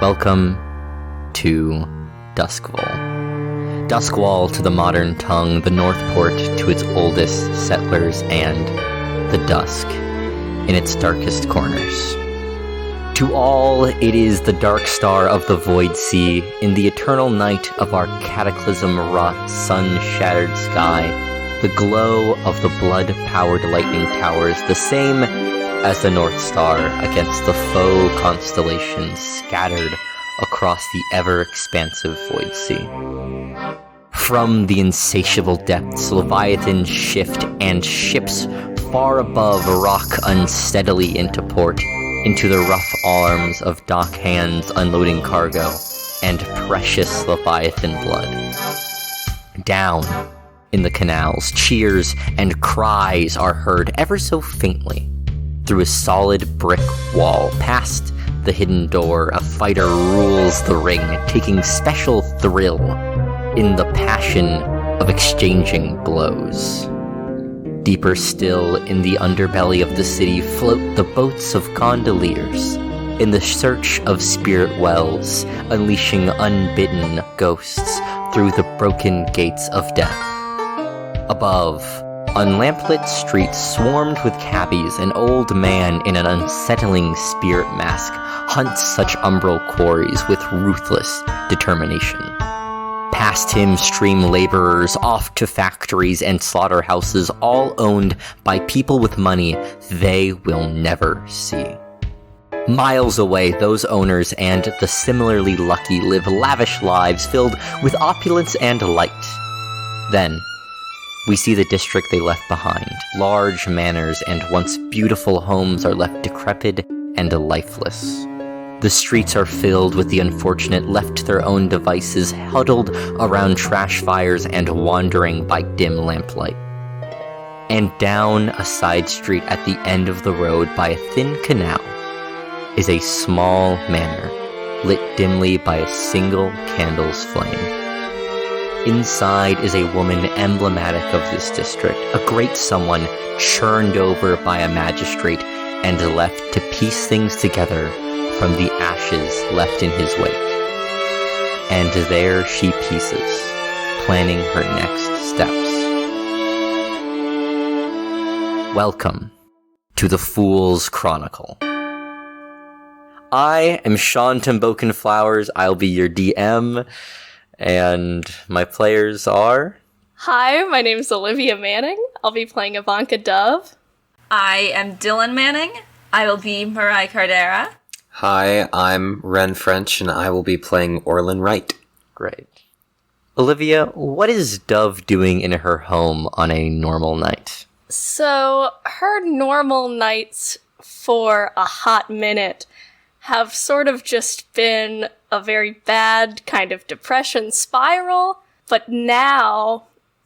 Welcome to Duskwall. Duskwall to the modern tongue, the Northport to its oldest settlers, and the dusk in its darkest corners. To all, it is the dark star of the void sea, in the eternal night of our cataclysm-wrought, sun-shattered sky, the glow of the blood-powered lightning towers, the same as the North Star against the foe constellations scattered across the ever-expansive void sea. From the insatiable depths, Leviathans shift, and ships far above rock unsteadily into port, into the rough arms of dock hands unloading cargo, and precious Leviathan blood. Down in the canals, cheers and cries are heard ever so faintly. Through a solid brick wall, past the hidden door, a fighter rules the ring, taking special thrill in the passion of exchanging blows. Deeper still, in the underbelly of the city, float the boats of gondoliers, in the search of spirit wells, unleashing unbidden ghosts through the broken gates of death. Above, on lamplit streets swarmed with cabbies, an old man in an unsettling spirit mask hunts such umbral quarries with ruthless determination. Past him stream laborers off to factories and slaughterhouses, all owned by people with money they will never see. Miles away, those owners and the similarly lucky live lavish lives filled with opulence and light. Then, we see the district they left behind. Large manors and once beautiful homes are left decrepit and lifeless. The streets are filled with the unfortunate left to their own devices, huddled around trash fires and wandering by dim lamplight. And down a side street at the end of the road by a thin canal is a small manor, lit dimly by a single candle's flame. Inside is a woman emblematic of this district, a great someone churned over by a magistrate and left to piece things together from the ashes left in his wake. And there she pieces, planning her next steps. Welcome to the Fool's Chronicle. I am Sean Timboken Flowers. I'll be your DM, and my players are... Hi, my name is Olivia Manning. I'll be playing Ivanka Dove. I am Dylan Manning. I will be Mariah Cardera. Hi, I'm Ren French, and I will be playing Orlin Wright. Great. Olivia, what is Dove doing in her home on a normal night? So, her normal nights for a hot minute have sort of just been a very bad kind of depression spiral, but now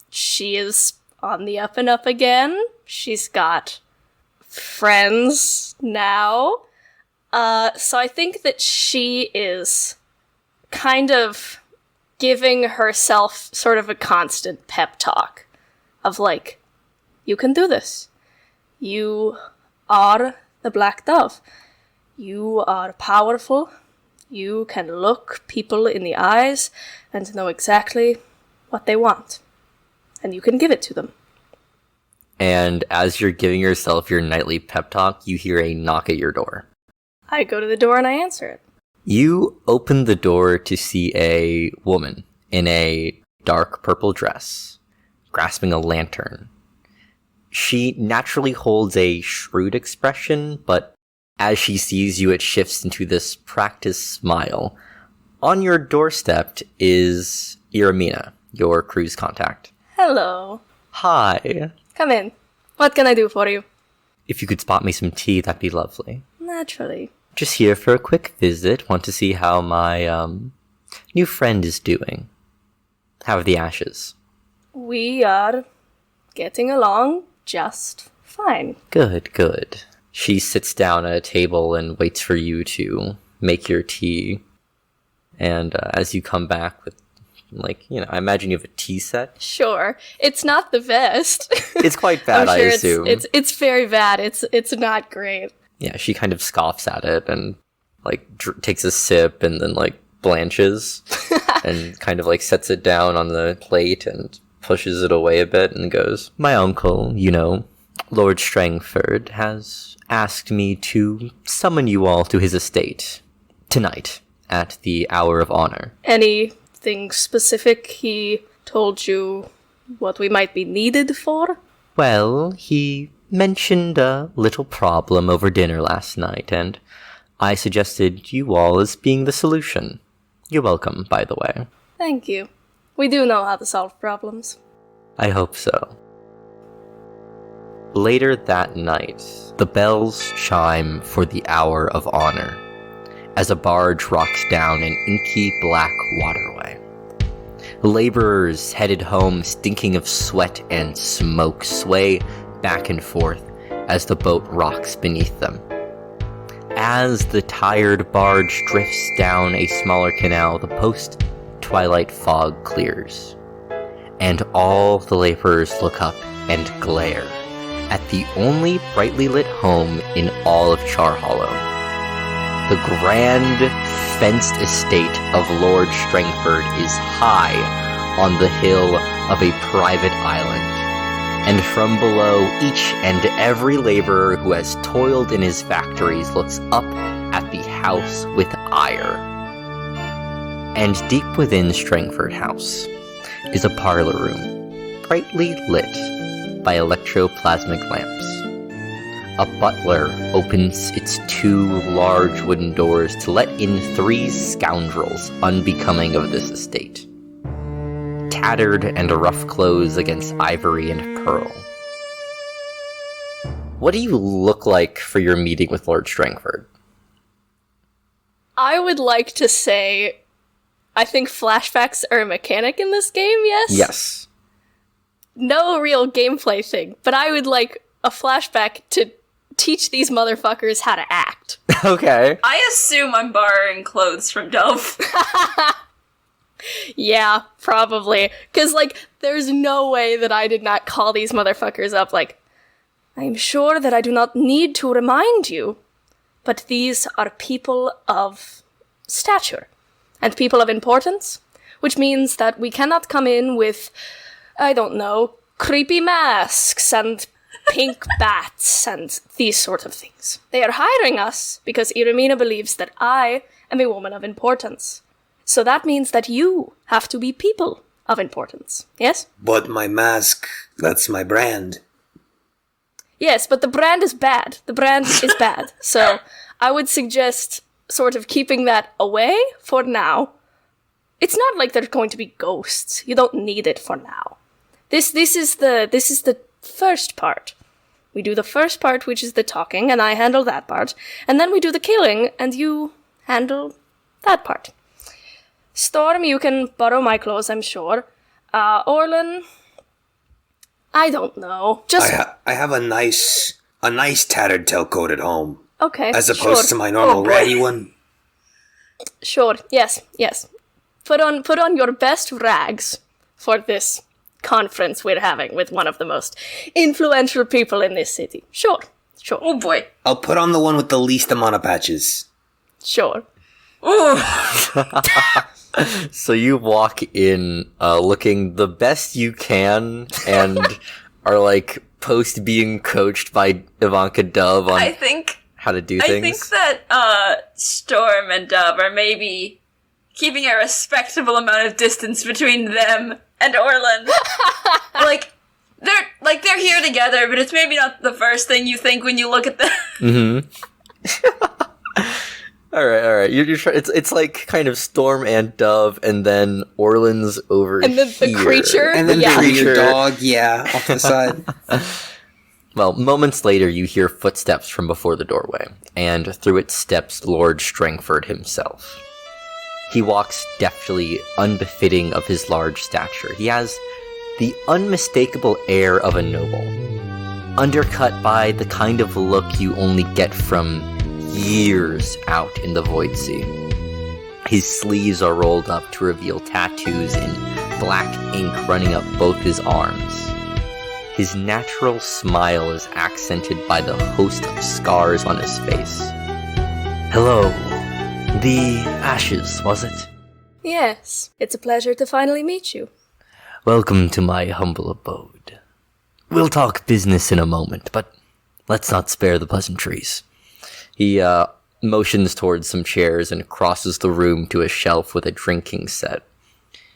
she is on the up and up again. She's got friends now. So I think that she is kind of giving herself sort of a constant pep talk of like, you can do this. You are the Black Dove. You are powerful. You can look people in the eyes and know exactly what they want. And you can give it to them. And as you're giving yourself your nightly pep talk, you hear a knock at your door. I go to the door and I answer it. You open the door to see a woman in a dark purple dress, grasping a lantern. She naturally holds a shrewd expression, but as she sees you, it shifts into this practiced smile. On your doorstep is Iramina, your cruise contact. Hello. Hi. Come in. What can I do for you? If you could spot me some tea, that'd be lovely. Naturally. Just here for a quick visit. Want to see how my new friend is doing. How are the ashes? We are getting along just fine. Good, good. She sits down at a table and waits for you to make your tea. And as you come back with, I imagine you have a tea set. Sure. It's not the best. It's quite bad, I'm sure I assume. It's very bad. It's not great. Yeah, she kind of scoffs at it and like takes a sip and then like blanches and kind of like sets it down on the plate and pushes it away a bit and goes, "My uncle, Lord Strangford, has asked me to summon you all to his estate tonight at the hour of honor." Anything specific he told you what we might be needed for? Well, he mentioned a little problem over dinner last night, and I suggested you all as being the solution. You're welcome, by the way. Thank you. We do know how to solve problems. I hope so. Later that night, the bells chime for the hour of honor as a barge rocks down an inky black waterway. Laborers headed home stinking of sweat and smoke sway back and forth as the boat rocks beneath them. As the tired barge drifts down a smaller canal, the post-twilight fog clears, and all the laborers look up and glare at the only brightly lit home in all of Char Hollow. The grand, fenced estate of Lord Strangford is high on the hill of a private island, and from below, each and every laborer who has toiled in his factories looks up at the house with ire. And deep within Strangford House is a parlor room, brightly lit by electroplasmic lamps. A butler opens its 2 large wooden doors to let in 3 scoundrels unbecoming of this estate. Tattered and rough clothes against ivory and pearl. What do you look like for your meeting with Lord Strangford? I would like to say, I think flashbacks are a mechanic in this game, yes? Yes. No real gameplay thing, but I would like a flashback to teach these motherfuckers how to act. Okay. I assume I'm borrowing clothes from Dove. Yeah, probably. Because, there's no way that I did not call these motherfuckers up, I'm sure that I do not need to remind you, but these are people of stature, and people of importance, which means that we cannot come in with, I don't know, creepy masks and pink bats and these sort of things. They are hiring us because Iramina believes that I am a woman of importance. So that means that you have to be people of importance, yes? But my mask, that's my brand. Yes, but the brand is bad. The brand is bad. So I would suggest sort of keeping that away for now. It's not like they're going to be ghosts. You don't need it for now. This is the first part. We do the first part, which is the talking, and I handle that part. And then we do the killing, and you handle that part. Storm, you can borrow my clothes, I'm sure. Orlin, I don't know. Just I have a nice tattered tailcoat at home. okay. As opposed to my normal ratty one. Sure. Yes. Put on your best rags for this conference we're having with one of the most influential people in this city. Sure. Oh boy. I'll put on the one with the least amount of patches. Sure. Ooh. So you walk in looking the best you can and are post being coached by Ivanka Dove on how to do things. I think that Storm and Dove are maybe keeping a respectable amount of distance between them and Orlin. They're here together, but it's maybe not the first thing you think when you look at them. Mm-hmm. All right. You're trying. It's kind of Storm and Dove, and then Orlin's over And then the here. creature. And then Yeah. your dog, off to the side. Well, moments later, you hear footsteps from before the doorway, and through it steps Lord Strangford himself. He walks deftly, unbefitting of his large stature. He has the unmistakable air of a noble, undercut by the kind of look you only get from years out in the Void Sea. His sleeves are rolled up to reveal tattoos in black ink running up both his arms. His natural smile is accented by the host of scars on his face. "Hello, the Ashes, was it? Yes, it's a pleasure to finally meet you. Welcome to my humble abode. We'll talk business in a moment, but let's not spare the pleasantries. He motions towards some chairs and crosses the room to a shelf with a drinking set.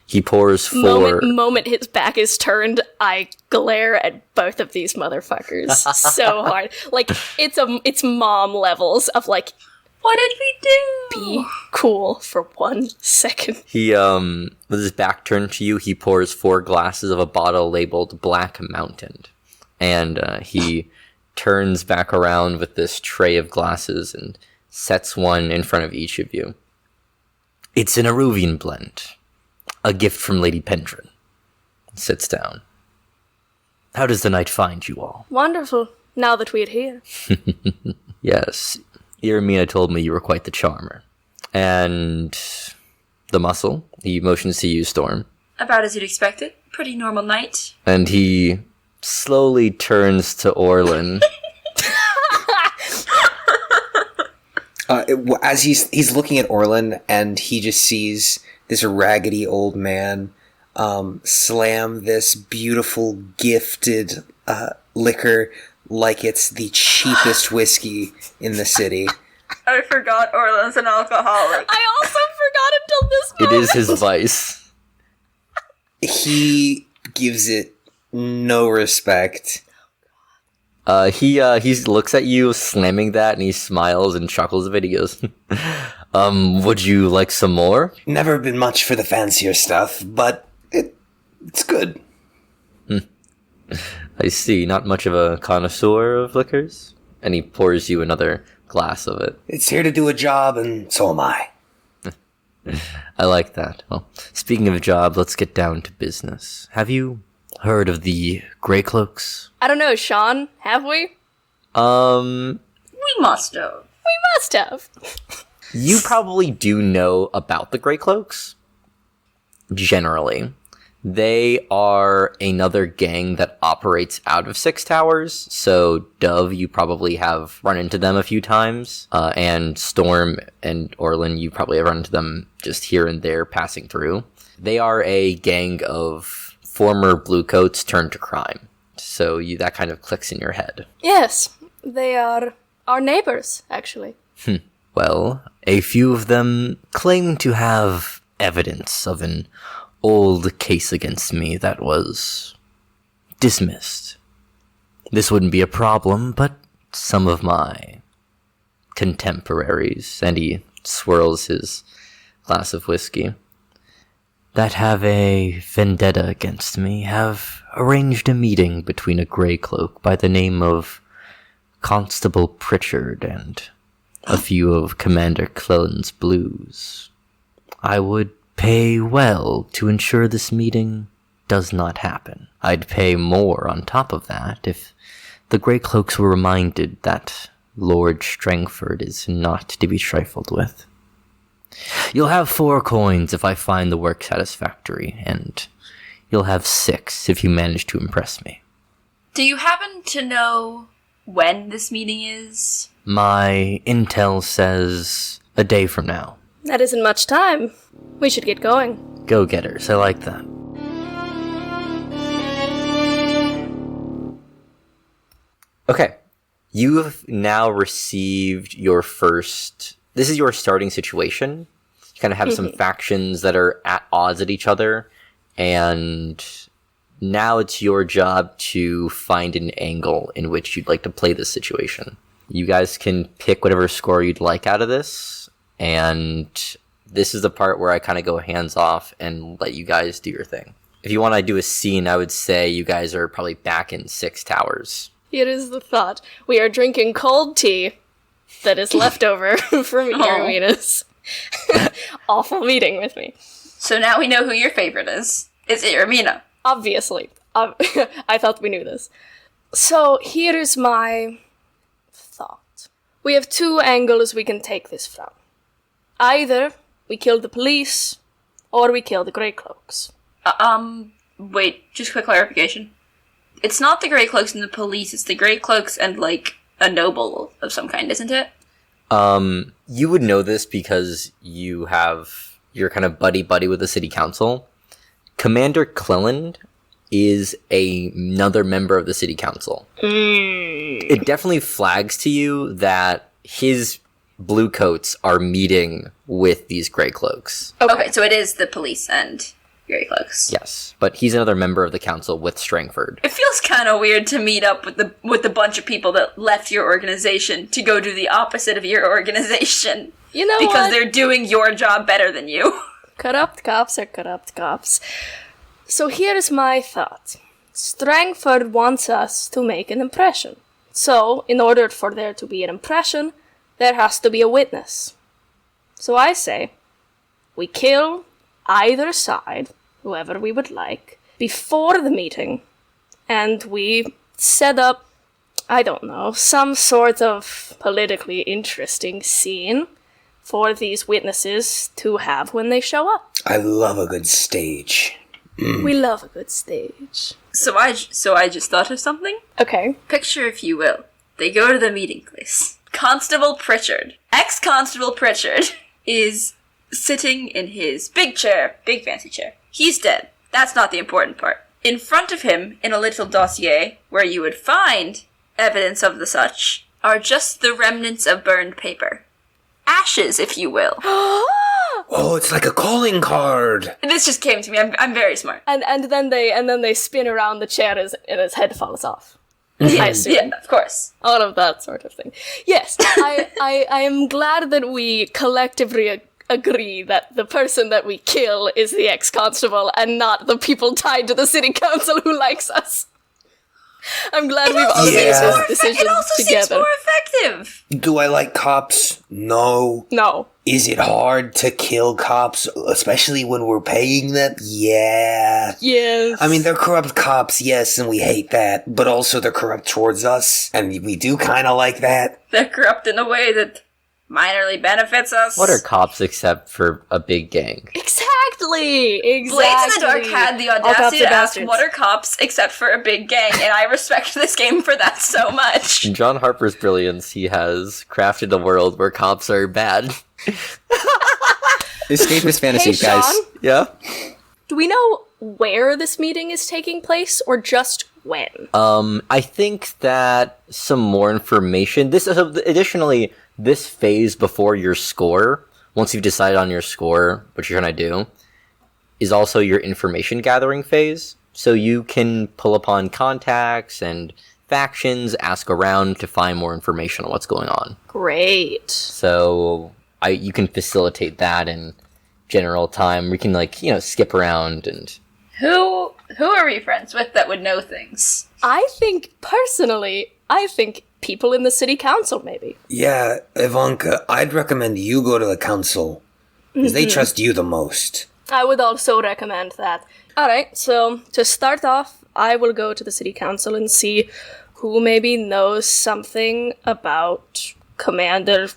He pours four... Moment his back is turned, I glare at both of these motherfuckers so hard. Like, it's mom levels of, like, what did we do? Be cool for 1 second. He, with his back turned to you, he pours 4 glasses of a bottle labeled Black Mountain. And he turns back around with this tray of glasses and sets one in front of each of you. It's an Aruvian blend. A gift from Lady Pendrin. Sits down. How does the night find you all? Wonderful, now that we're here. Yes, Iramina told me you were quite the charmer. And the muscle, he motions to you, Storm. About as you'd expect it. Pretty normal night. And he slowly turns to Orlin. As he's looking at Orlin, and he just sees this raggedy old man slam this beautiful gifted liquor like it's the cheapest whiskey in the city. I forgot Orlin's an alcoholic. I also forgot until this It moment. is his vice. He gives it no respect. He looks at you slamming that, and he smiles and chuckles a bit. He goes, would you like some more? Never been much for the fancier stuff, but it's good. I see, not much of a connoisseur of liquors. And he pours you another glass of it. It's here to do a job, and so am I. I like that. Well, speaking of job, let's get down to business. Have you heard of the Grey Cloaks? I don't know, Sean, have we? We must have. We must have. You probably do know about the Grey Cloaks. Generally. They are another gang that operates out of Six Towers, so Dove, you probably have run into them a few times, and Storm and Orlin, you probably have run into them just here and there passing through. They are a gang of former Bluecoats turned to crime, so that kind of clicks in your head. Yes, they are our neighbors, actually. Well, a few of them claim to have evidence of an old case against me that was dismissed. This wouldn't be a problem, but some of my contemporaries, and he swirls his glass of whiskey, that have a vendetta against me have arranged a meeting between a Grey Cloak by the name of Constable Pritchard and a few of Commander Clon's Blues. I would pay well to ensure this meeting does not happen. I'd pay more on top of that if the Grey Cloaks were reminded that Lord Strangford is not to be trifled with. You'll have 4 coins if I find the work satisfactory, and you'll have 6 if you manage to impress me. Do you happen to know when this meeting is? My intel says a day from now. That isn't much time. We should get going. Go-getters, I like that. Okay, you have now received your first... This is your starting situation. You kind of have some factions that are at odds at each other, and now it's your job to find an angle in which you'd like to play this situation. You guys can pick whatever score you'd like out of this, and this is the part where I kind of go hands off and let you guys do your thing. If you want to do a scene, I would say you guys are probably back in Six Towers. Here is the thought. We are drinking cold tea that is left over from Iramina's awful meeting with me. So now we know who your favorite is. It's Iramina. Obviously. I thought we knew this. So here is my thought. We have 2 angles we can take this from. Either we kill the police, or we kill the Grey Cloaks. Wait, just quick clarification. It's not the Grey Cloaks and the police, it's the Grey Cloaks and, like, a noble of some kind, isn't it? You would know this because you're kind of buddy-buddy with the city council. Commander Cleland is another member of the city council. It definitely flags to you that his blue coats are meeting with these gray cloaks. Okay, so it is the police and Grey Cloaks. Yes, but he's another member of the council with Strangford. It feels kind of weird to meet up with the bunch of people that left your organization to go do the opposite of your organization. You know because what? they're doing your job better than you. Corrupt cops are corrupt cops. So here's my thought. Strangford wants us to make an impression. So, in order for there to be an impression, there has to be a witness. So I say, we kill either side, whoever we would like, before the meeting, and we set up, I don't know, some sort of politically interesting scene for these witnesses to have when they show up. I love a good stage. We love a good stage. So I just thought of something. Okay. Picture, if you will, they go to the meeting place. Constable Pritchard, ex-Constable Pritchard, is sitting in his big chair, big fancy chair. He's dead. That's not the important part. In front of him, in a little dossier, where you would find evidence of the such, are just the remnants of burned paper. Ashes, if you will. Oh, it's like a calling card. This just came to me. I'm very smart. And then they spin around the chair and his head falls off. I assume. Yeah, of course. All of that sort of thing. Yes, I am glad that we collectively agree that the person that we kill is the ex-constable and not the people tied to the city council who likes us. I'm glad we've all made this decision It also together. seems more effective. Do I like cops? No. No. Is it hard to kill cops, especially when we're paying them? Yeah. Yes. I mean, they're corrupt cops, yes, and we hate that, but also they're corrupt towards us, and we do kind of like that. They're corrupt in a way that minorly benefits us. What are cops except for a big gang? Exactly. Blades in the Dark had the All cops audacity are to ask, bastards. what are cops except for a big gang? And I respect this game for that so much. In John Harper's brilliance, he has crafted a world where cops are bad. Escapist fantasy, Hey, guys. Sean? Yeah? Do we know where this meeting is taking place, or just when? I think that some more information. Additionally, this phase before your score, once you've decided on your score, what you're trying to do, is also your information gathering phase. So you can pull upon contacts and factions, ask around to find more information on what's going on. Great. So you can facilitate that in general time. We can skip around and. Who are we friends with that would know things? I think people in the city council, maybe. Yeah, Ivanka, I'd recommend you go to the council, because they trust you the most. I would also recommend that. Alright, so to start off, I will go to the city council and see who maybe knows something about Commander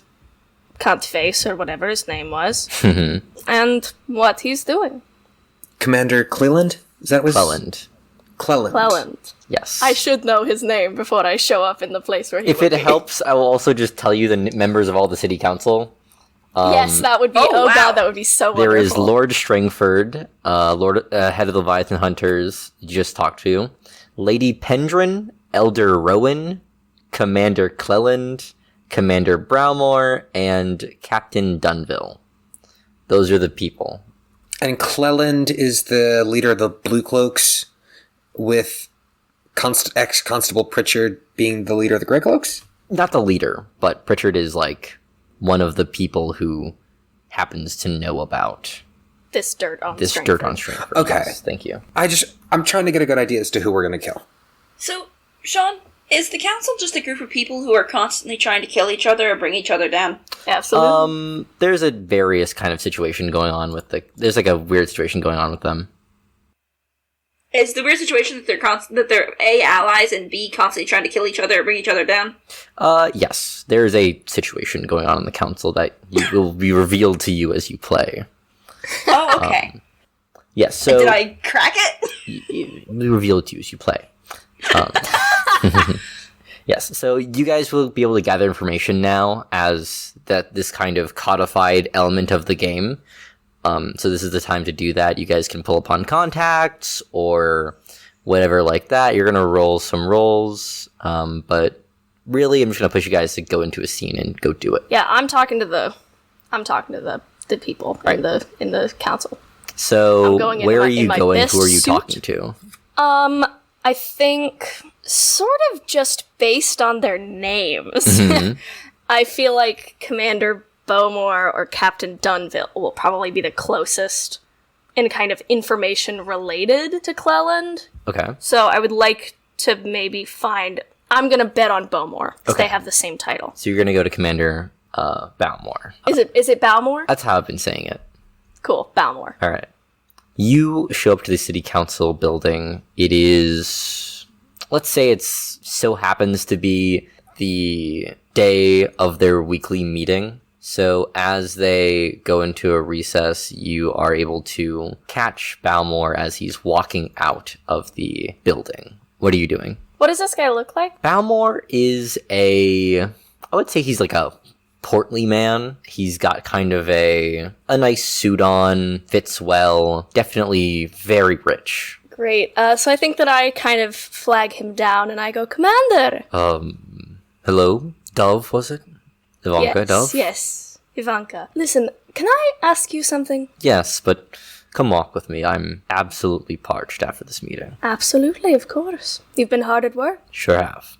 Cuntface, or whatever his name was, and what he's doing. Commander Cleland? Is that was Cleland. Cleland. Yes. I should know his name before I show up in the place where he If will it be. helps, I will also just tell you the members of all the city council. Yes, that would be. oh, wow. God, that would be so wonderful. There is Lord Strangford, head of the Leviathan Hunters, you just talked to. Lady Pendrin, Elder Rowan, Commander Cleland, Commander Browmore, and Captain Dunville. Those are the people. And Cleland is the leader of the Blue Cloaks, with ex-Constable Pritchard being the leader of the Grey Cloaks? Not the leader, but Pritchard is one of the people who happens to know about this dirt on this Strangford. dirt on Strangford. Okay. Yes, thank you. I'm trying to get a good idea as to who we're going to kill. So, Sean, is the council just a group of people who are constantly trying to kill each other or bring each other down? Absolutely. There's a various kind of situation going on with there's a weird situation going on with them. Is the weird situation that they're A, allies, and B, constantly trying to kill each other or bring each other down? Yes, there's a situation going on in the council that will be revealed to you as you play. Oh, okay. Yes, so Did I crack it? we reveal it to you as you play. Yes, so you guys will be able to gather information now as this kind of codified element of the game. So this is the time to do that. You guys can pull upon contacts or whatever like that. You're gonna roll some rolls, but really, I'm just gonna push you guys to go into a scene and go do it. Yeah, I'm talking to the people Right. in the council. So where are you in my going? best Who are you suit. talking to? I think sort of just based on their names. Mm-hmm. I feel like Commander Bowmore or Captain Dunville will probably be the closest in kind of information related to Cleland. Okay. So I would like to maybe find... I'm going to bet on Bowmore, because Okay. they have the same title. So you're gonna go to Commander Balmore. Is it Bowmore? That's how I've been saying it. Cool, Bowmore. All right. You show up to the city council building. It is, let's say it's so happens to be the day of their weekly meeting. So as they go into a recess, you are able to catch Balmore as he's walking out of the building. What are you doing? What does this guy look like? Balmore is I would say he's like a portly man. He's got kind of a nice suit on, fits well, definitely very rich. Great. So I think that I kind of flag him down and I go, Commander! Hello? Dove, was it? Ivanka, Dove? Yes, Ivanka. Listen, can I ask you something? Yes, but come walk with me. I'm absolutely parched after this meeting. Absolutely, of course. You've been hard at work. Sure have.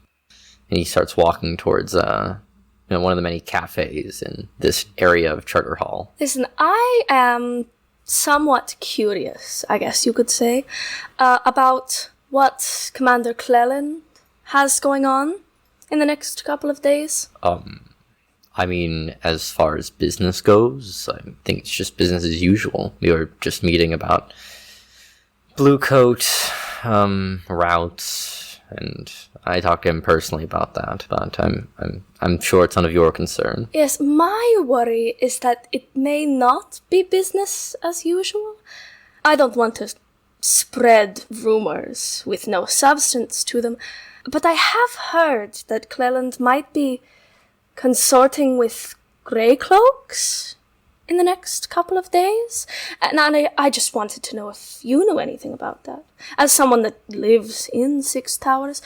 And he starts walking towards one of the many cafes in this area of Charter Hall. Listen, I am somewhat curious, I guess you could say, about what Commander Cleland has going on in the next couple of days. I mean, as far as business goes, I think it's just business as usual. We were just meeting about Blue Coat routes, and I talked to him personally about that. But I'm sure it's none of your concern. Yes, my worry is that it may not be business as usual. I don't want to spread rumors with no substance to them, but I have heard that Cleland might be consorting with Grey Cloaks in the next couple of days, and I just wanted to know if you knew anything about that. As someone that lives in Six Towers,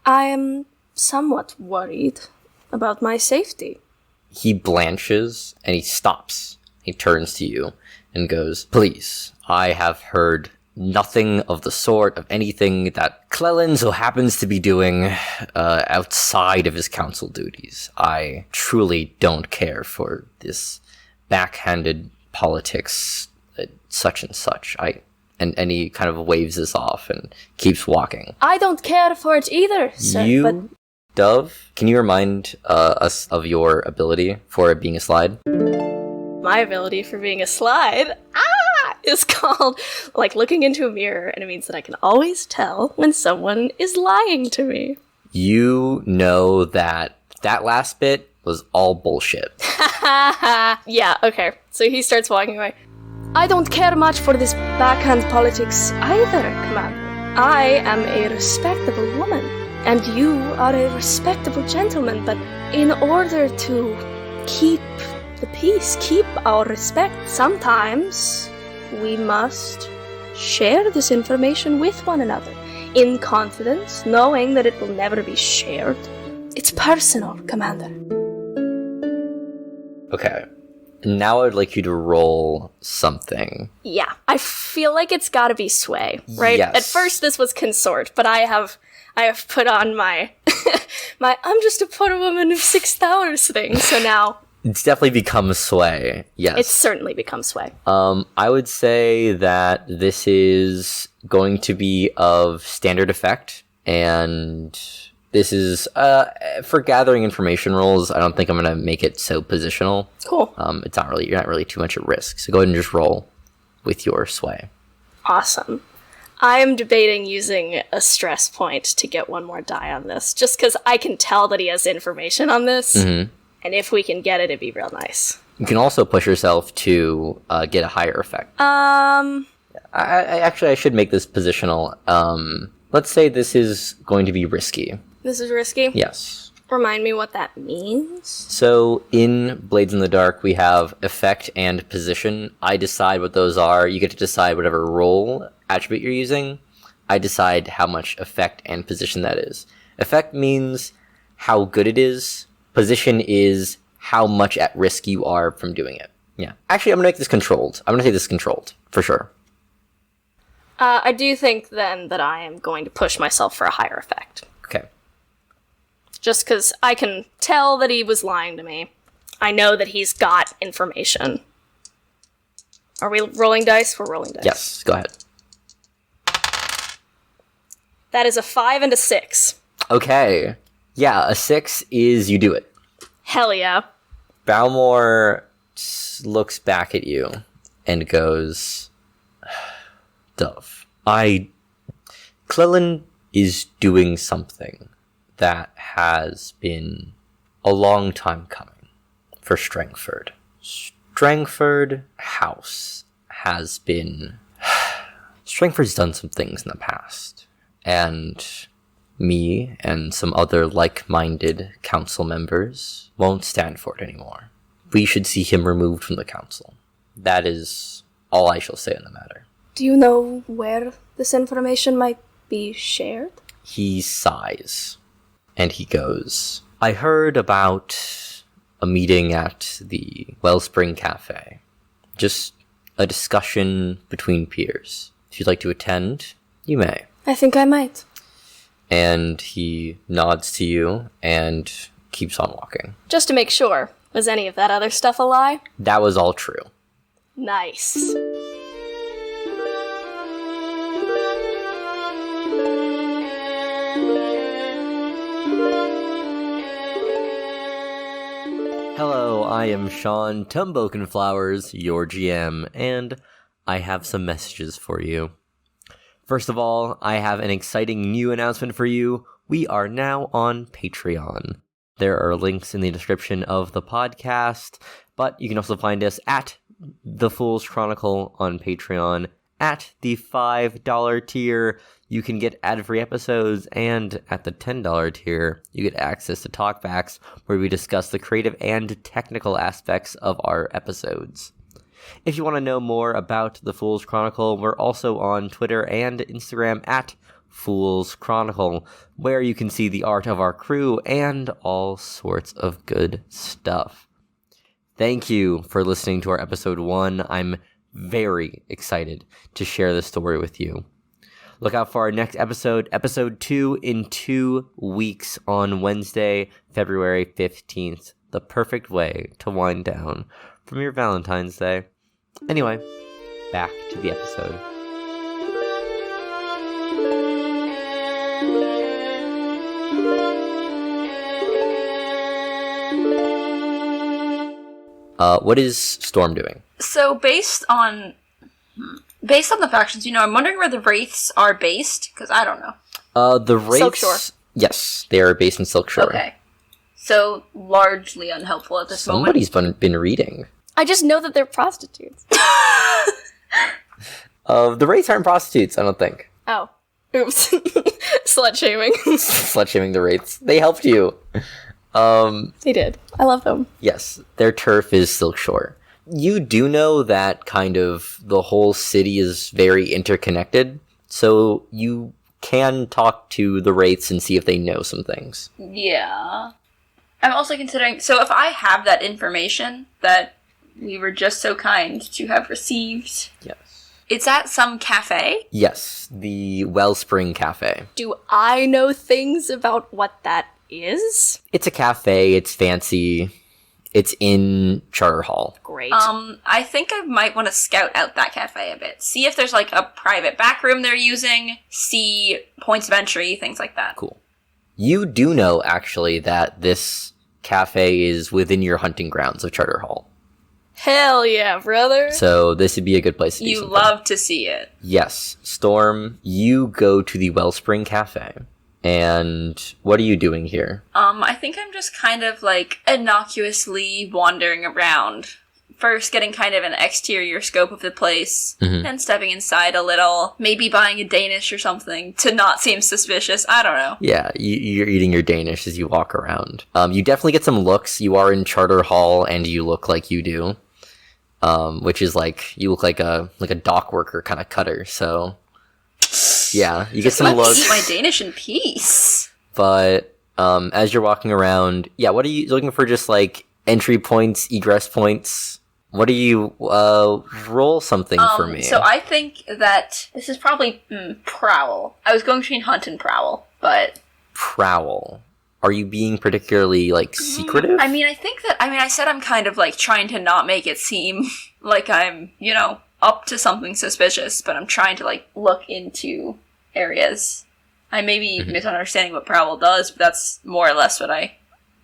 I am somewhat worried about my safety. He blanches and he stops. He turns to you and goes, "Please, I have heard nothing of the sort of anything that Cleland so happens to be doing outside of his council duties. I truly don't care for this backhanded politics, such and such." And he kind of waves this off and keeps walking. I don't care for it either, sir, but Dove, can you remind us of your ability for being a slide? my ability for being a slide is called, like, looking into a mirror, and it means that I can always tell when someone is lying to me. You know that last bit was all bullshit. Yeah, okay. So he starts walking away. I don't care much for this backhand politics either, Commander. I am a respectable woman, and you are a respectable gentleman, but in order to keep the peace, keep our respect, sometimes we must share this information with one another, in confidence, knowing that it will never be shared. It's personal, Commander. Okay. Now I'd like you to roll something. Yeah, I feel like it's gotta be sway, right? Yes. At first this was consort, but I have put on my I'm just a poor woman of 6 towers thing, so now It's definitely become sway. Yes. it's certainly become sway. I would say that this is going to be of standard effect, and this is for gathering information rolls. I don't think I'm going to make it so positional. Cool. You're not really too much at risk. So go ahead and just roll with your sway. Awesome. I am debating using a stress point to get one more die on this, just because I can tell that he has information on this, and if we can get it, it'd be real nice. You can also push yourself to get a higher effect. I should make this positional. Let's say this is going to be risky. This is risky? Yes. Remind me what that means? So in Blades in the Dark, we have effect and position. I decide what those are. You get to decide whatever role attribute you're using. I decide how much effect and position that is. Effect means how good it is. Position is how much at risk you are from doing it. Yeah. Actually, I'm going to make this controlled. I'm going to take this controlled, for sure. I do think, then, that I am going to push myself for a higher effect. Okay. Just because I can tell that he was lying to me. I know that he's got information. Are we rolling dice? We're rolling dice. Yes, go ahead. That is a 5 and a 6. Okay. Yeah, a 6 is you do it. Hell yeah. Balmore looks back at you and goes, Dove, Clellan is doing something that has been a long time coming for Strangford. Strangford House has been... Strangford's done some things in the past, and me and some other like-minded council members won't stand for it anymore. We should see him removed from the council. That is all I shall say in the matter. Do you know where this information might be shared? He sighs, and he goes, I heard about a meeting at the Wellspring Cafe. Just a discussion between peers. If you'd like to attend, you may. I think I might. And he nods to you and keeps on walking. Just to make sure, was any of that other stuff a lie? That was all true. Nice. Hello, I am Sean Tumbokenflowers, your GM, and I have some messages for you. First of all, I have an exciting new announcement for you. We are now on Patreon. There are links in the description of the podcast, but you can also find us at The Fool's Chronicle on Patreon. At the $5 tier, you can get ad-free episodes, and at the $10 tier, you get access to talkbacks where we discuss the creative and technical aspects of our episodes. If you want to know more about The Fool's Chronicle, we're also on Twitter and Instagram at Fool's Chronicle, where you can see the art of our crew and all sorts of good stuff. Thank you for listening to our episode 1. I'm very excited to share this story with you. Look out for our next episode, episode 2, in 2 weeks on Wednesday, February 15th. The perfect way to wind down from your Valentine's Day. Anyway, back to the episode. What is Storm doing? So based on the factions, I'm wondering where the Wraiths are based, because I don't know. The Wraiths... Silkshore. Yes, they are based in Silkshore. Okay. So, largely unhelpful at this moment. Somebody's been reading. I just know that they're prostitutes. The Wraiths aren't prostitutes, I don't think. Oh. Oops. Slut shaming. Slut-shaming the Wraiths. They helped you. They did. I love them. Yes, their turf is Silkshore. You do know that kind of the whole city is very interconnected, so you can talk to the Wraiths and see if they know some things. Yeah. I'm also considering, so if I have that information that we were just so kind to have received... Yes. It's at some cafe? Yes, the Wellspring Cafe. Do I know things about what that is? It's a cafe, it's fancy, it's in Charter Hall. Great. I think I might want to scout out that cafe a bit. See if there's like a private back room they're using, see points of entry, things like that. Cool. You do know, actually, that this cafe is within your hunting grounds of Charter Hall. Hell yeah, brother. So this would be a good place to do You something. love to see it. Yes. Storm, you go to the Wellspring Cafe. And what are you doing here? I think I'm just kind of like innocuously wandering around, first getting kind of an exterior scope of the place, and stepping inside a little, maybe buying a Danish or something to not seem suspicious. I don't know. Yeah, you're eating your Danish as you walk around. You definitely get some looks. You are in Charter Hall, and you look like you do, which is like you look like a dock worker kind of cutter. So yeah, you get some looks. Eat my Danish in peace. But as you're walking around, yeah, what are you looking for? Just like entry points, egress points. What do you roll something for me? So I think that this is probably prowl. I was going between hunt and prowl, but prowl. Are you being particularly like secretive? I mean, I said I'm kind of like trying to not make it seem like I'm, up to something suspicious, but I'm trying to like look into areas. I may be misunderstanding what prowl does, but that's more or less what I...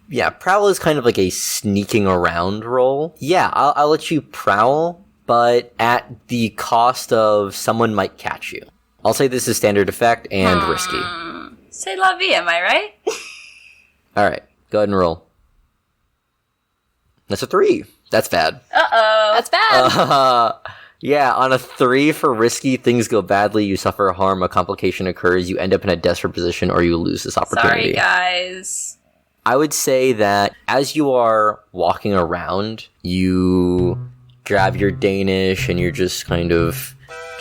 Yeah, prowl is kind of like a sneaking around role. Yeah, I'll let you prowl, but at the cost of someone might catch you. I'll say this is standard effect and risky. C'est la vie, am I right? Alright, go ahead and roll. That's a 3. That's bad. Uh-oh. That's bad. Yeah, on a 3 for risky, things go badly, you suffer harm, a complication occurs, you end up in a desperate position, or you lose this opportunity. Sorry, guys. I would say that as you are walking around, you grab your Danish and you're just kind of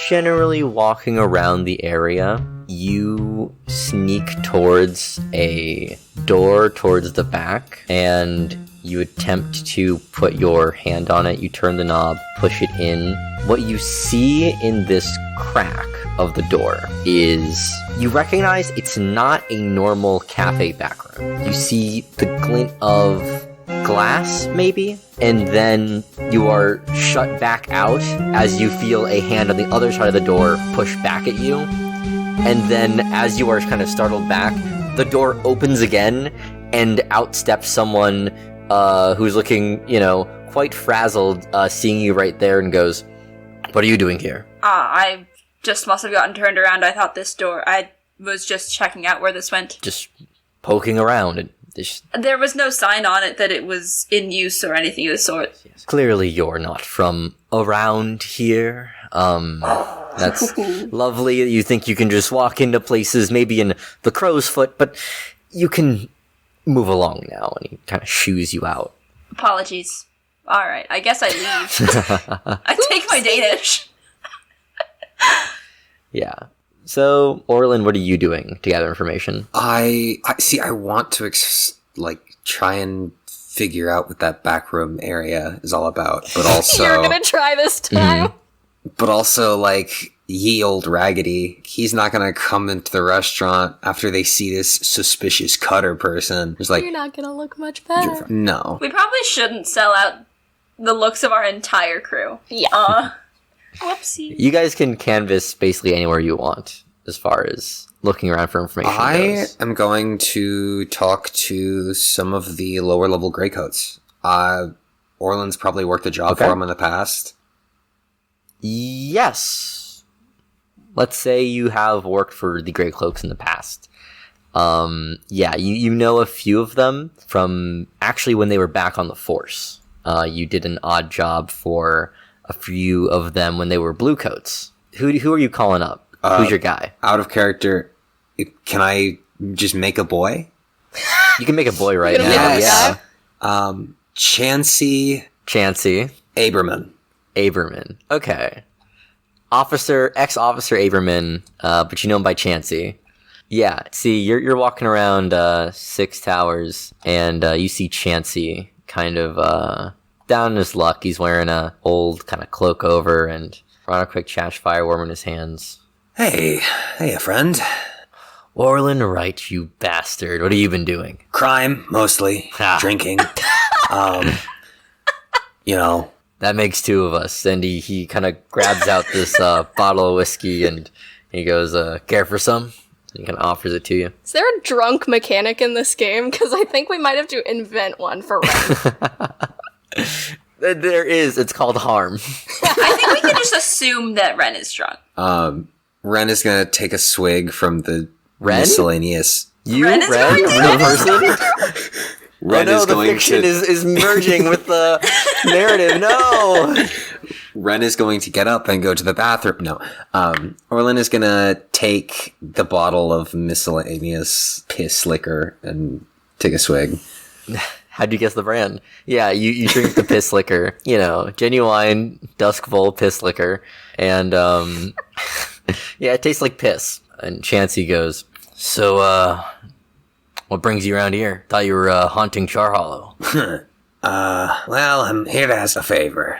generally walking around the area. You sneak towards a door towards the back and you attempt to put your hand on it. You turn the knob, push it in. What you see in this crack of the door is you recognize it's not a normal cafe backroom. You see the glint of glass, maybe, and then you are shut back out as you feel a hand on the other side of the door push back at you. And then as you are kind of startled back, the door opens again and out steps someone who's looking, quite frazzled, seeing you right there and goes, "What are you doing here?" I just must have gotten turned around. I thought this door... I was just checking out where this went. Just poking around. And there was no sign on it that it was in use or anything of the sort. Clearly you're not from around here. That's lovely that you think you can just walk into places, maybe in the crow's foot, but you can move along now, and he kind of shoos you out. Apologies. Alright, I guess I leave. I take my Danish. Yeah. So, Orlin, what are you doing to gather information? I see. I want to try and figure out what that backroom area is all about, but also You're gonna try this time. But also, ye old Raggedy, he's not gonna come into the restaurant after they see this suspicious cutter person. It's like, You're not gonna look much better. no. We probably shouldn't sell out the looks of our entire crew. Yeah. Whoopsie. You guys can canvas basically anywhere you want as far as looking around for information goes. am going to talk to some of the lower level greycoats. Orland's probably worked a job for him in the past. Yes. Let's say you have worked for the Grey Cloaks in the past. Yeah, you know a few of them from actually when they were back on the Force. You did an odd job for a few of them when they were Bluecoats. Who are you calling up? Who's your guy? Out of character, can I just make a boy? You can make a boy right now. Yes. Yeah. Chansey Aberman. Okay. Ex-officer Aberman, but you know him by Chansey. Yeah, see, you're walking around 6 Towers, and you see Chansey kind of down in his luck. He's wearing a old kind of cloak over, and on a quick chash fire warm in his hands. Hey, a friend. Orlin Wright, you bastard. What have you been doing? Crime, mostly. Drinking. That makes 2 of us. And he kind of grabs out this bottle of whiskey and he goes, care for some? And he kind of offers it to you. Is there a drunk mechanic in this game? Because I think we might have to invent one for Ren. There is. It's called harm. I think we can just assume that Ren is drunk. Ren is going to take a swig from the Ren? miscellaneous... You, Ren is Ren? going Real person? Ren oh no, is the going fiction to is merging with the narrative. No. Ren is going to get up and go to the bathroom. No, Orlin is gonna take the bottle of miscellaneous piss liquor and take a swig. How'd you guess the brand? Yeah, you drink the piss liquor. You know, genuine Duskvol piss liquor, and yeah, it tastes like piss. And Chansey goes, "So, what brings you around here? Thought you were haunting Char Hollow." Well, I'm here to ask a favor.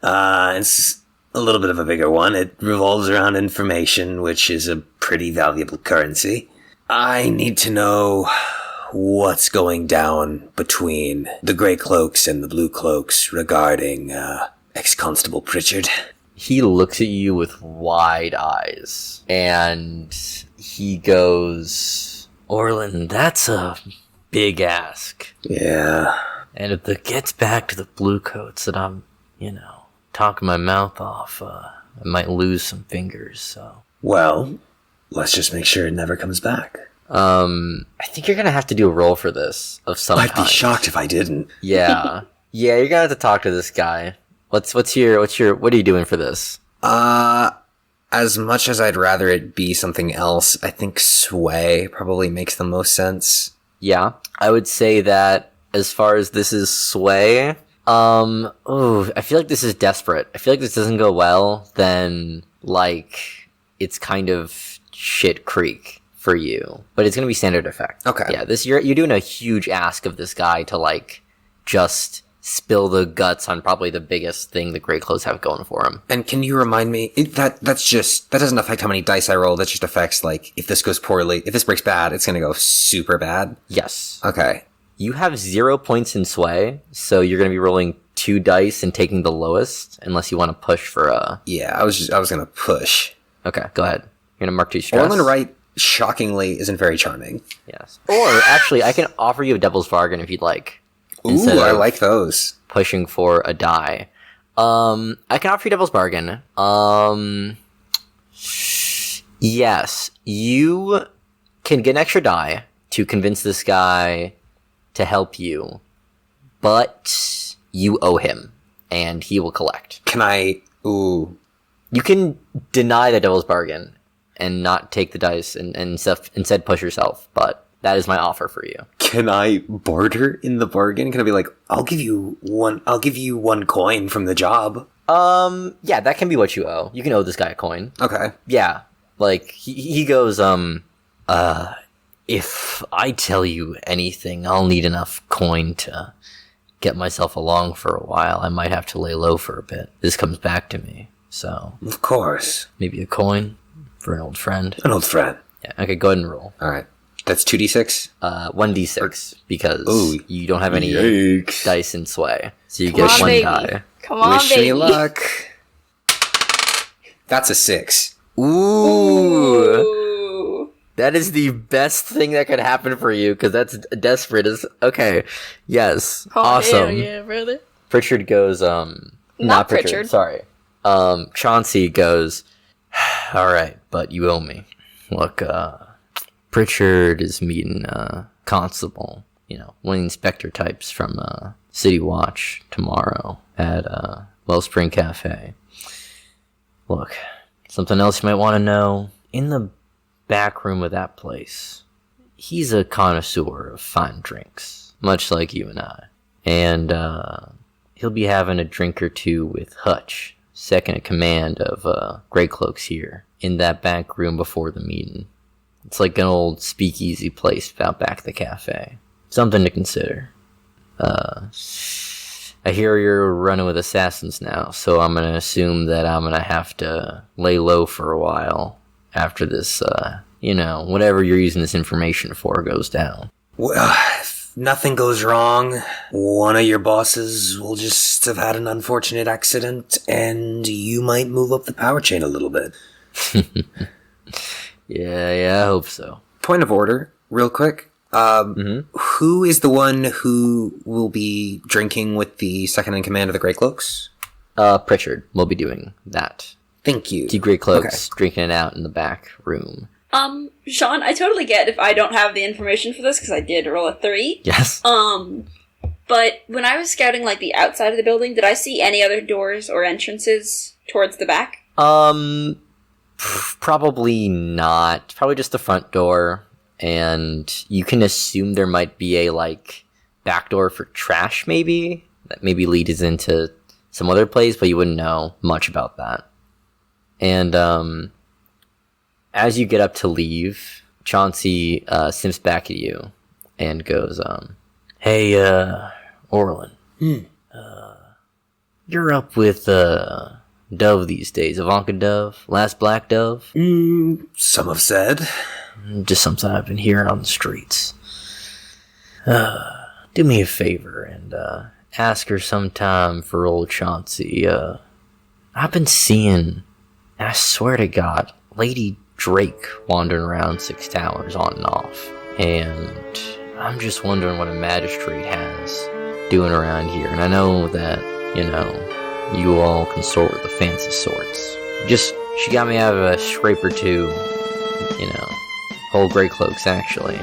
It's a little bit of a bigger one. It revolves around information, which is a pretty valuable currency. I need to know what's going down between the Grey Cloaks and the Blue Cloaks regarding, ex-Constable Pritchard. He looks at you with wide eyes, and he goes, "Orlin, that's a big ask. Yeah. And if it gets back to the Bluecoats that I'm, talking my mouth off, I might lose some fingers, so." Well, let's just make sure it never comes back. I think you're gonna have to do a roll for this of some I'd be kind. shocked if I didn't. Yeah. Yeah, you're gonna have to talk to this guy. What are you doing for this? As much as I'd rather it be something else, I think sway probably makes the most sense. Yeah, I would say that as far as this is sway, I feel like this is desperate. I feel like this doesn't go well, then, it's kind of shit creek for you. But it's gonna be standard effect. Okay. Yeah, you're doing a huge ask of this guy to, just spill the guts on probably the biggest thing the Grey Clothes have going for him. And can you remind me, that doesn't affect how many dice I roll, that just affects, if this goes poorly, if this breaks bad, it's gonna go super bad? Yes. Okay. You have 0 points in sway, so you're gonna be rolling 2 dice and taking the lowest, unless you want to push for a... Yeah, I was gonna push. Okay, go ahead. You're gonna mark 2 stress. Orlin Wright, shockingly, isn't very charming. Yes. Or, actually, I can offer you a devil's bargain if you'd like. Ooh, I like those. Pushing for a die. I can offer you devil's bargain. Yes, you can get an extra die to convince this guy to help you, but you owe him, and he will collect. Can I... Ooh. You can deny the devil's bargain and not take the dice and instead push yourself, but that is my offer for you. Can I barter in the bargain? Can I be like, I'll give you one coin from the job. Yeah, that can be what you owe. You can owe this guy a coin. okay. Yeah, he goes, if I tell you anything, I'll need enough coin to get myself along for a while. I might have to lay low for a bit. This comes back to me, so... Of course. Maybe a coin for an old friend. An old friend. Yeah, okay, go ahead and roll. Alright. That's 2d6? 1d6, because Ooh, you don't have any yikes. dice in sway. So you Come get on, one baby. die. Come on, Wish baby. me luck. That's a 6. Ooh! Ooh. That is the best thing that could happen for you, because that's desperate as... Okay, yes, Oh, awesome. hell yeah, brother. Pritchard goes, Not Pritchard. Sorry. Chauncey goes, alright, but you owe me. Look, Pritchard is meeting, Constable, one of the inspector types from, City Watch tomorrow at, Wellspring Cafe. Look, something else you might want to know. In the back room of that place, he's a connoisseur of fine drinks, much like you and I. And, he'll be having a drink or two with Hutch, second in command of, Grey Cloaks here, in that back room before the meeting. It's like an old speakeasy place out back at the cafe. Something to consider. I hear you're running with assassins now, so I'm gonna assume that I'm gonna have to lay low for a while after this, whatever you're using this information for goes down. Well, if nothing goes wrong, one of your bosses will just have had an unfortunate accident, and you might move up the power chain a little bit. Yeah, I hope so. Point of order, real quick. Who is the one who will be drinking with the second in command of the Grey Cloaks? Pritchard will be doing that. Thank you. The Grey Cloaks drinking it out in the back room. Sean, I totally get if I don't have the information for this, because I did roll a 3. Yes. But when I was scouting, like, the outside of the building, did I see any other doors or entrances towards the back? Probably not. Probably just the front door, and you can assume there might be a, like, back door for trash, maybe? That maybe leads into some other place, but you wouldn't know much about that. And, as you get up to leave, Chauncey, sniffs back at you and goes, Hey, Orlin. You're up with, Dove these days. Ivanka Dove? Last Black Dove? Some have said. Just something I've been hearing on the streets. Do me a favor and, ask her sometime for old Chauncey. I've been seeing, I swear to God, Lady Drake wandering around Six Towers on and off. And I'm just wondering what a magistrate has doing around here. And I know that, you all consort with the fancy sorts. She got me out of a scrape or two, whole gray cloaks actually.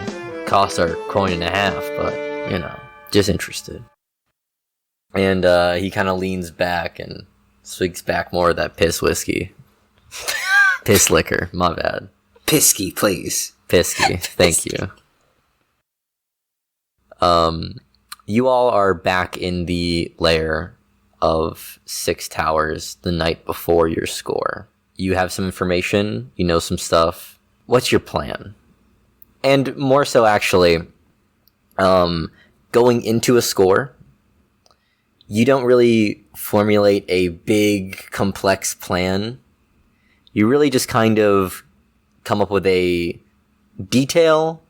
Cost our coin and a half, but, just interested. And he kind of leans back and swigs back more of that piss whiskey. Piss liquor, my bad. Pisky, please. Pisky, thank you. You all are back in the lair of Six Towers the night before your score. You have some information, you know some stuff. What's your plan? And more so, actually, going into a score, you don't really formulate a big, complex plan. You really just kind of come up with a detail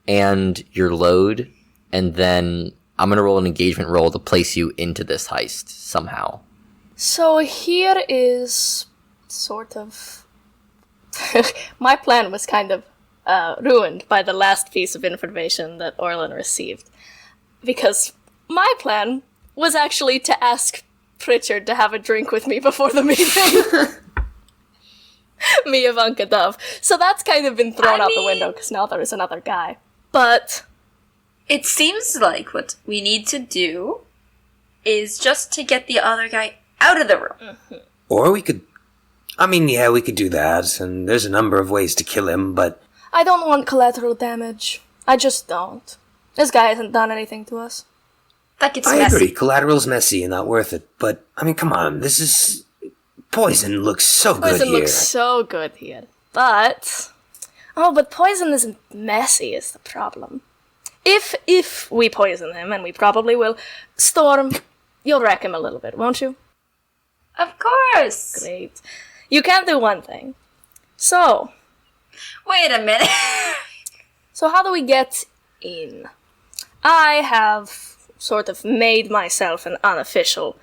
and your load, and then I'm going to roll an engagement roll to place you into this heist somehow. So here is sort of... My plan was kind of ruined by the last piece of information that Orlin received. Because my plan was actually to ask Pritchard to have a drink with me before the meeting. Me, Ivanka Dove. So that's kind of been thrown out the window, because now there is another guy. But... It seems like what we need to do is just to get the other guy out of the room. Mm-hmm. Or we could... we could do that, and there's a number of ways to kill him, but... I don't want collateral damage. I just don't. This guy hasn't done anything to us. That gets I messy. agree, collateral's messy and not worth it, but, come on, this is... Poison looks so good here. Poison looks so good here. But... but poison isn't messy is the problem. If we poison him, and we probably will, Storm, you'll wreck him a little bit, won't you? Of course! Great. You can do one thing. So... Wait a minute. So how do we get in? I have sort of made myself an unofficial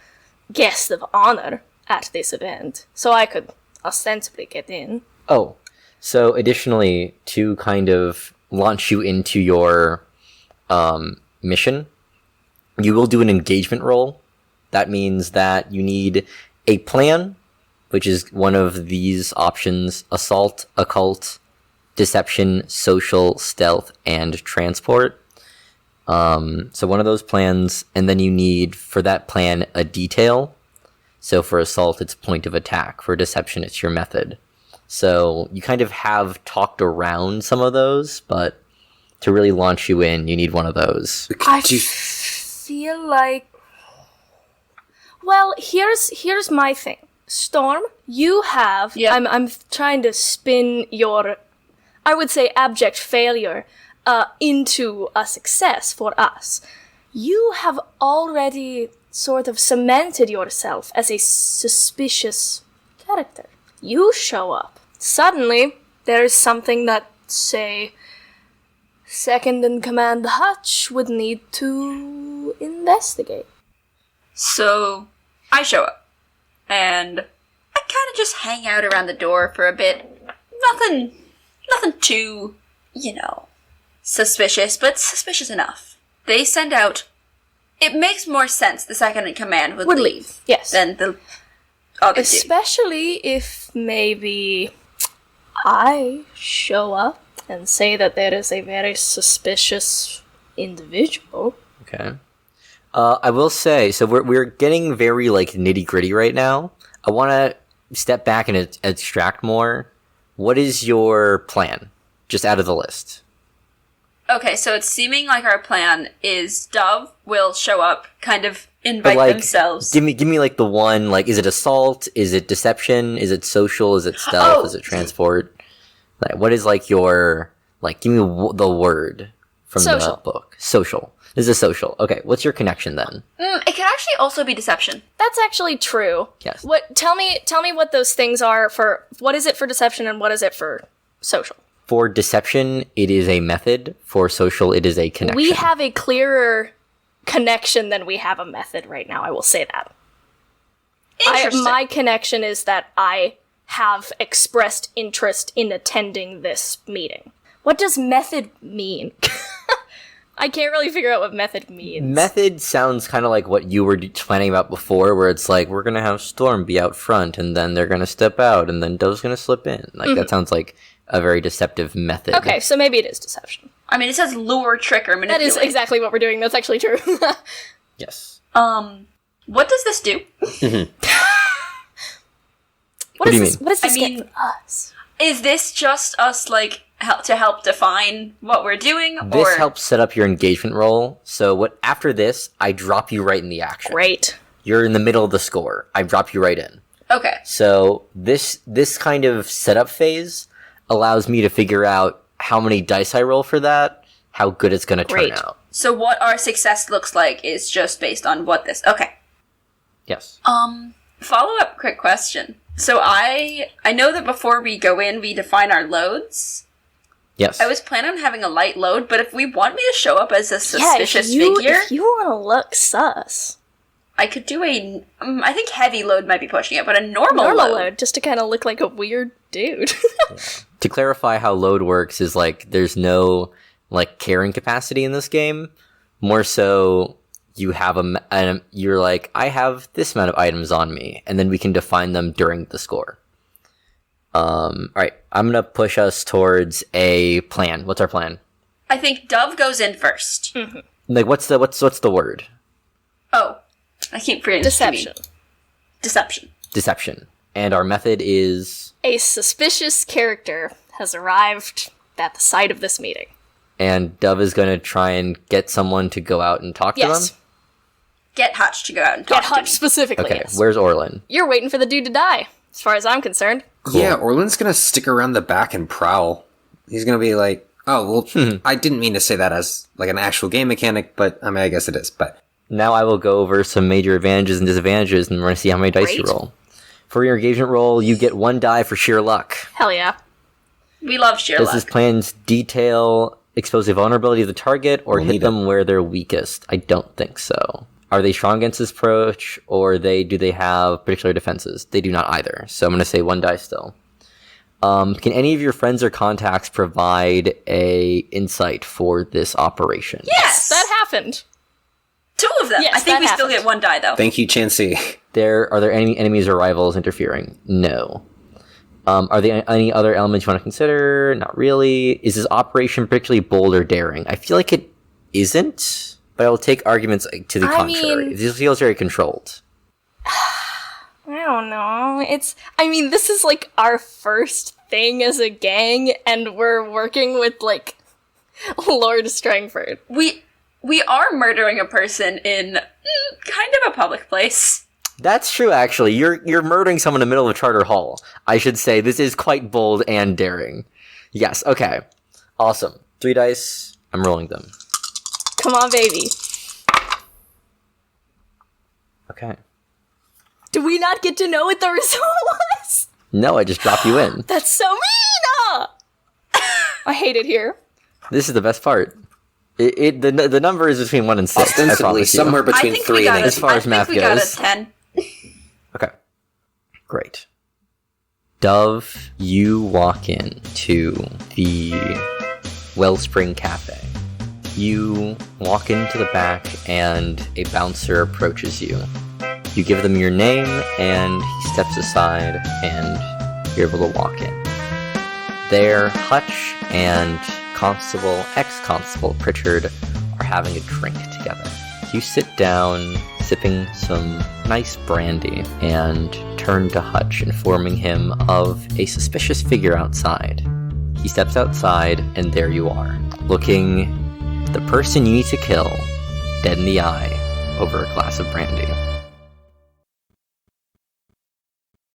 guest of honor at this event, so I could ostensibly get in. Oh, so additionally, to kind of launch you into your mission, you will do an engagement roll. That means that you need a plan, which is one of these options: assault, occult, deception, social, stealth, and transport. So one of those plans, and then you need, for that plan, a detail. So for assault, it's point of attack. For deception, it's your method. So you kind of have talked around some of those, but to really launch you in, you need one of those. I feel like... Well, here's my thing. Storm, you have... Yeah. I'm trying to spin your, I would say, abject failure into a success for us. You have already sort of cemented yourself as a suspicious character. You show up. Suddenly, there is something that, say, second in command Hutch would need to investigate. So, I show up. And I kind of just hang out around the door for a bit. Nothing too, suspicious, but suspicious enough. They send out... It makes more sense the second in command would leave. Yes. Than the other two. Especially if maybe... I show up and say that there is a very suspicious individual. Okay. I will say, so we're getting very, like, nitty-gritty right now. I want to step back and extract more. What is your plan? Just out of the list. Okay, so it's seeming like our plan is Dove will show up, kind of invite themselves. Give me like the one, like, is it assault? Is it deception? Is it social? Is it stealth? Is it transport? Like, what is like your, like, give me the word from Social. the book. Social. This is social. Okay, what's your connection then? It could actually also be deception. That's actually true. Yes. What? Tell me what those things are for. What is it for deception and what is it for social? For deception, it is a method. For social, it is a connection. We have a clearer connection than we have a method right now. I will say that. Interesting. My connection is that I have expressed interest in attending this meeting. What does method mean? I can't really figure out what method means. Method sounds kind of like what you were planning about before, where it's like, we're going to have Storm be out front, and then they're going to step out, and then Dove's going to slip in. Like, that sounds like a very deceptive method. Okay, so maybe it is deception. I mean, it says lure, trick, or That manipulate. is exactly what we're doing. That's actually true. Yes. What does this do? What do you does mean? this I get mean- for us? Is this just us, like, to help define what we're doing? This or helps set up your engagement roll. So after this, I drop you right in the action. Great. You're in the middle of the score. I drop you right in. Okay. So this kind of setup phase allows me to figure out how many dice I roll for that, how good it's going to turn Great. out. So what our success looks like is just based on what this... Okay. Yes. Follow-up quick question. So I know that before we go in, we define our loads. Yes. I was planning on having a light load, but if we want me to show up as a suspicious figure, if you want to look sus. I could do a... I think heavy load might be pushing it, but a normal load. just to kind of look like a weird dude. To clarify how load works is like there's no like carrying capacity in this game. More so you have you're like, I have this amount of items on me, and then we can define them during the score. All right, I'm gonna push us towards a plan. What's our plan? I think Dove goes in first. Like, what's the word? Oh, I keep forgetting. Deception. Deception. Deception. And our method is, A suspicious character has arrived at the site of this meeting. and Dove is gonna try and get someone to go out and talk to Yes. them. Get Hutch to go out and talk Get to Hutch me. specifically, Okay, yes. where's Orlin? You're waiting for the dude to die, as far as I'm concerned. Yeah, Orlin's gonna stick around the back and prowl. He's gonna be like, oh, well, I didn't mean to say that as like an actual game mechanic, but I mean, I guess it is, but... Now I will go over some major advantages and disadvantages, and we're gonna see how many dice you Great. roll. For your engagement roll, you get 1 die for sheer luck. Hell yeah. We love sheer Does luck. this plan's detail expose the vulnerability of the target, or We'll hit need them where they're weakest? I don't think so. Are they strong against this approach, or do they have particular defenses? They do not either, so I'm going to say 1 die still. Can any of your friends or contacts provide a insight for this operation? Yes! That happened. 2 of them. Yes, I think that we still happened. get 1 die, though. Thank you, Chansey. Are there any enemies or rivals interfering? No. Are there any other elements you want to consider? Not really. Is this operation particularly bold or daring? I feel like it isn't, but I will take arguments to the I contrary. mean- This feels very controlled. I don't know. This is like our first thing as a gang, and we're working with, like, Lord Strangford. We are murdering a person in kind of a public place. That's true, actually. You're murdering someone in the middle of a charter hall. I should say this is quite bold and daring. Yes, okay. Awesome. 3 dice. I'm rolling them. Come on, baby. Okay. Do we not get to know what the result was? No, I just drop you in. That's so mean! I hate it here. This is the best part. The number is between 1 and 6. I Ostensibly, promise you. somewhere I between think 3 we got and a, As far as I math think we got goes. a 10. Okay. Great. Dove, you walk in to the Wellspring Cafe. You walk into the back and a bouncer approaches you. You give them your name and he steps aside and you're able to walk in. There, Hutch and ex-Constable Pritchard are having a drink together. You sit down, sipping some nice brandy, and turn to Hutch, informing him of a suspicious figure outside. He steps outside, and there you are, looking the person you need to kill dead in the eye over a glass of brandy.